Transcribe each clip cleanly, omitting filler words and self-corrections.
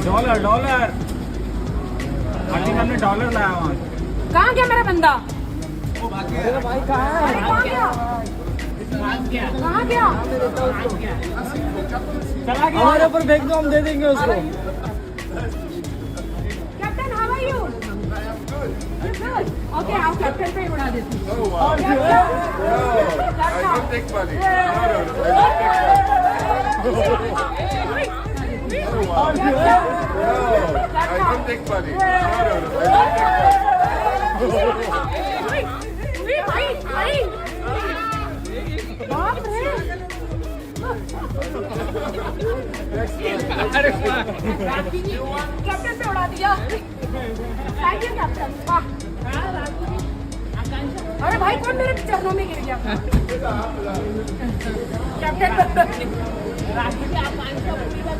Dollar dollar हमने dollar लाया वहाँ। कहाँ गया मेरा बंदा? मेरा भाई कहाँ है? कहाँ गया? चला गया। हमारे ऊपर फेंक दो, हम दे देंगे उसको। Captain how are you? Okay आओ कैप्टन पे उड़ा देती हूँ। कैप्टन पे उड़ा दिया। Thank you captain. अरे भाई कौन मेरे चरणों में गिर गया? कैप्टन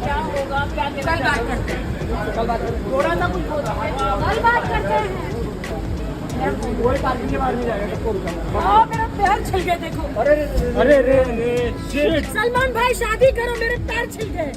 क्या होगा? क्या कल बात करते हैं। थोड़ा सा कुछ होता है, कल बात करते हैं। वही पार्किंग के बाद में जाएगा। मेरा पैर छिल गए देखो। अरे अरे अरे सलमान भाई शादी करो, मेरे पैर छिल गए।